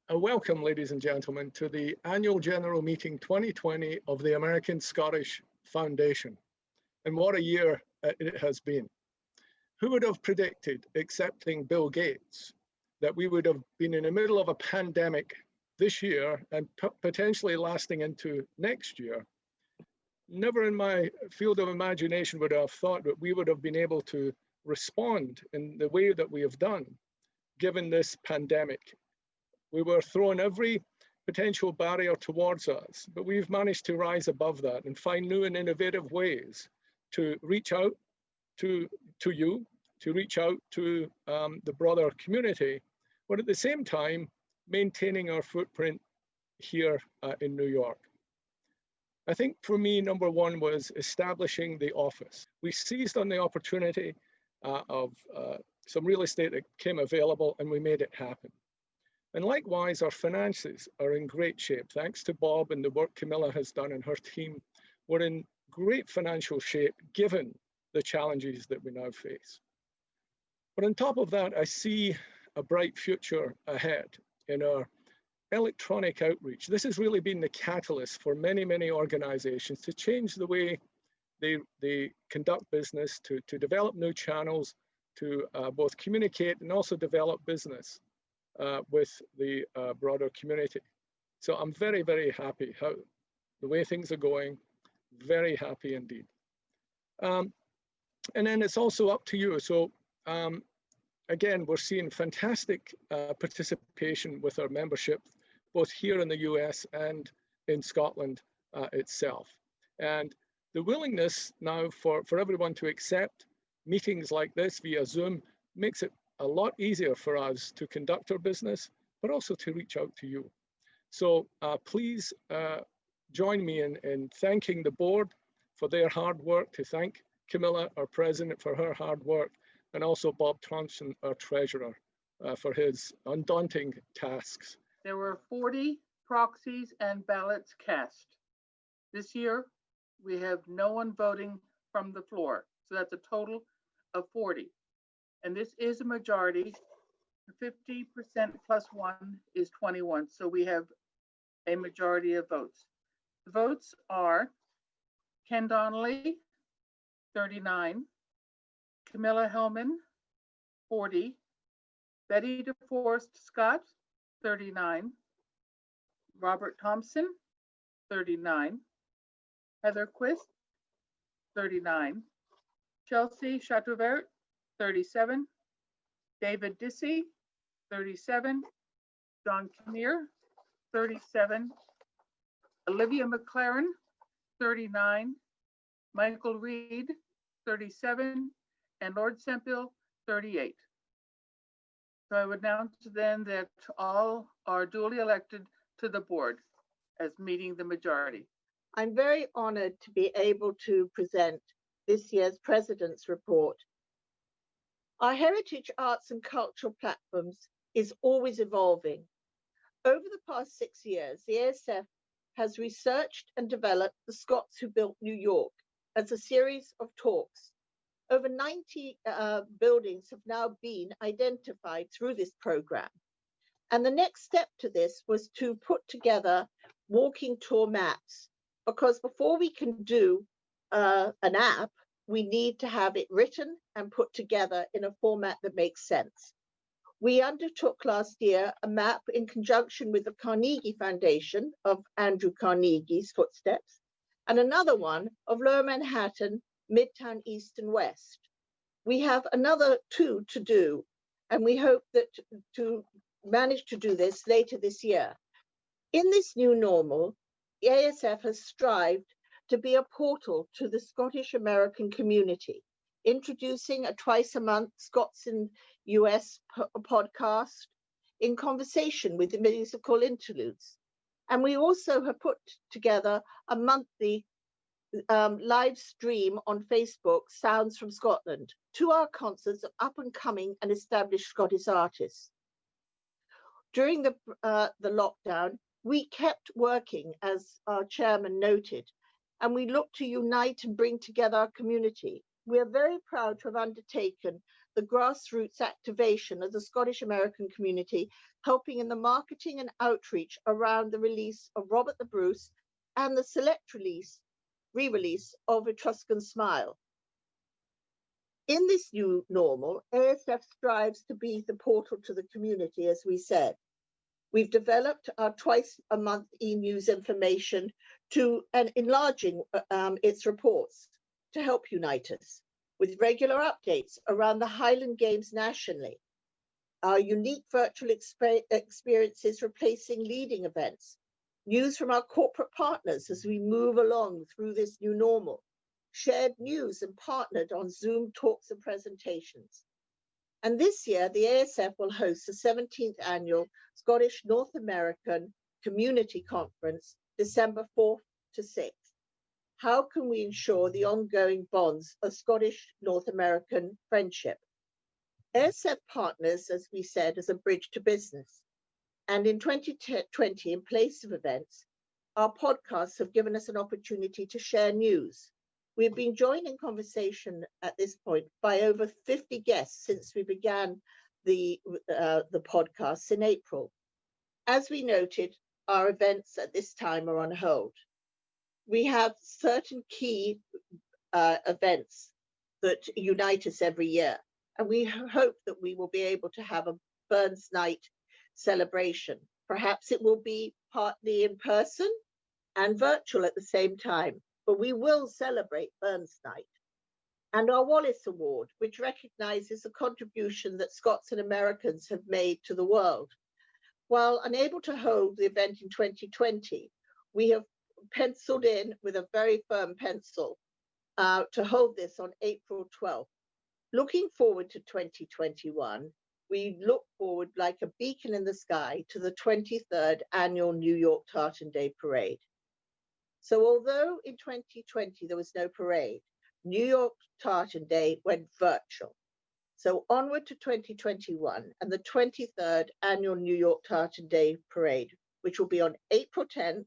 Welcome, ladies and gentlemen, to the Annual General Meeting 2020 of the American Scottish Foundation. And what a year it has been. Who would have predicted, excepting Bill Gates, that we would have been in the middle of a pandemic this year and potentially lasting into next year? Never in my field of imagination would I have thought that we would have been able to respond in the way that we have done, given this pandemic. We were thrown every potential barrier towards us, but we've managed to rise above that and find new and innovative ways to reach out to you, to reach out to the broader community, but at the same time, maintaining our footprint here in New York. I think for me, number one was establishing the office. We seized on the opportunity of some real estate that came available, and we made it happen. And likewise, our finances are in great shape. Thanks to Bob and the work Camilla has done and her team, we're in great financial shape given the challenges that we now face. But on top of that, I see a bright future ahead in our electronic outreach. This has really been the catalyst for many, many organizations to change the way they conduct business, to develop new channels, to both communicate and also develop business with the broader community. So I'm very, very happy how the way things are going, very happy indeed. And then it's also up to you. So again, we're seeing fantastic participation with our membership, both here in the US and in Scotland itself. And the willingness now for everyone to accept meetings like this via Zoom makes it a lot easier for us to conduct our business, but also to reach out to you. So please join me in thanking the board for their hard work, to thank Camilla, our president, for her hard work, and also Bob Thompson, our treasurer, for his undaunting tasks. There were 40 proxies and ballots cast. This year, we have no one voting from the floor. So that's a total of 40. And this is a majority. 50% plus 1 is 21. So we have a majority of votes. The votes are Ken Donnelly, 39, Camilla Hellman, 40, Betty DeForest Scott, 39, Robert Thompson, 39, Heather Quist, 39, Chelsea Chateauvert, 37, David Dissey, 37, John Kinnear, 37, Olivia McLaren, 39, Michael Reed, 37, and Lord Sempill, 38. So I would announce then that all are duly elected to the board as meeting the majority. I'm very honored to be able to present this year's President's Report. Our heritage, arts and cultural platforms is always evolving. Over the past 6 years, the ASF has researched and developed The Scots Who Built New York as a series of talks. Over 90 buildings have now been identified through this program. And the next step to this was to put together walking tour maps, because before we can do an app, we need to have it written and put together in a format that makes sense. We undertook last year a map in conjunction with the Carnegie Foundation of Andrew Carnegie's footsteps, and another one of Lower Manhattan, Midtown East and West. We have another 2 to do, and we hope that to manage to do this later this year. In this new normal, the ASF has strived to be a portal to the Scottish American community, introducing a twice-a-month Scots in US podcast in conversation with the musical interludes. And we also have put together a monthly live stream on Facebook, Sounds from Scotland, to our concerts of up-and-coming and established Scottish artists. During the lockdown, we kept working, as our chairman noted, and we look to unite and bring together our community. We are very proud to have undertaken the grassroots activation of the Scottish American community, helping in the marketing and outreach around the release of Robert the Bruce and the select re-release of Etruscan Smile. In this new normal, ASF strives to be the portal to the community, as we said. We've developed our twice-a-month e-news information and enlarging its reports to help unite us, with regular updates around the Highland Games nationally, our unique virtual experiences replacing leading events, news from our corporate partners as we move along through this new normal, shared news and partnered on Zoom talks and presentations. And this year, the ASF will host the 17th annual Scottish North American Community Conference, December 4th to 6th. How can we ensure the ongoing bonds of Scottish North American friendship? ASF partners, as we said, as a bridge to business. And in 2020, in place of events, our podcasts have given us an opportunity to share news. We've been joined in conversation at this point by over 50 guests since we began the podcasts in April. As we noted, our events at this time are on hold. We have certain key events that unite us every year, and we hope that we will be able to have a Burns Night celebration. Perhaps it will be partly in person and virtual at the same time, but we will celebrate Burns Night. And our Wallace Award, which recognizes the contribution that Scots and Americans have made to the world. While unable to hold the event in 2020, we have penciled in with a very firm pencil to hold this on April 12th. Looking forward to 2021, we look forward like a beacon in the sky to the 23rd annual New York Tartan Day Parade. So although in 2020 there was no parade, New York Tartan Day went virtual. So onward to 2021 and the 23rd annual New York Tartan Day Parade, which will be on April 10th,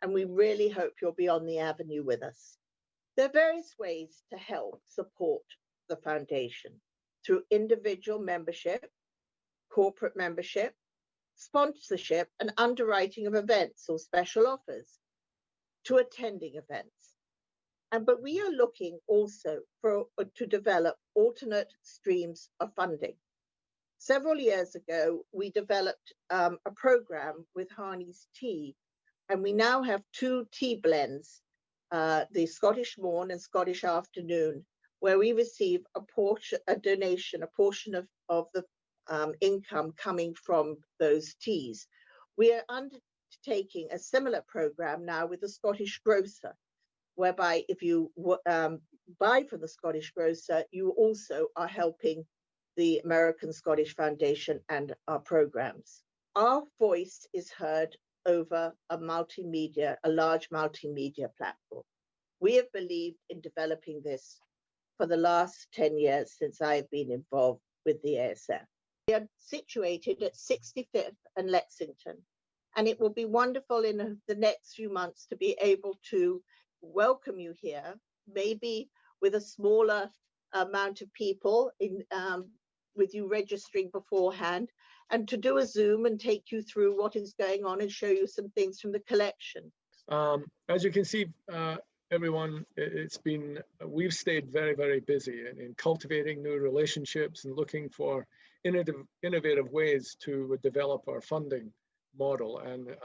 and we really hope you'll be on the avenue with us. There are various ways to help support the foundation through individual membership, corporate membership, sponsorship, and underwriting of events or special offers, to attending events. But we are looking also to develop alternate streams of funding. Several years ago, we developed a program with Harney's Tea, and we now have 2 tea blends, the Scottish Morn and Scottish Afternoon, where we receive a portion of the income coming from those teas. We are undertaking a similar program now with the Scottish Grocer, whereby if you buy from the Scottish Grocer, you also are helping the American Scottish Foundation and our programs. Our voice is heard over a large multimedia platform. We have believed in developing this for the last 10 years since I have been involved with the ASF. We are situated at 65th and Lexington, and it will be wonderful in the next few months to be able to welcome you here, maybe with a smaller amount of people, with you registering beforehand, and to do a Zoom and take you through what is going on and show you some things from the collection. As you can see, everyone, we've stayed very, very busy in cultivating new relationships and looking for innovative ways to develop our funding model. And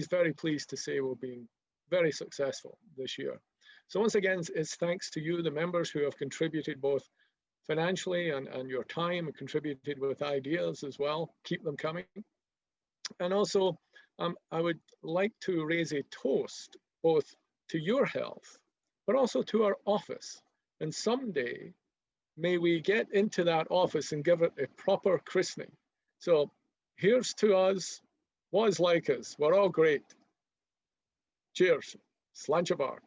very pleased to say we've been very successful this year. So once again, it's thanks to you, the members, who have contributed both financially and your time, and contributed with ideas as well. Keep them coming. And also, I would like to raise a toast both to your health, but also to our office. And someday, may we get into that office and give it a proper christening. So here's to us, was like us. We're all great. Cheers. Sláinte mhath.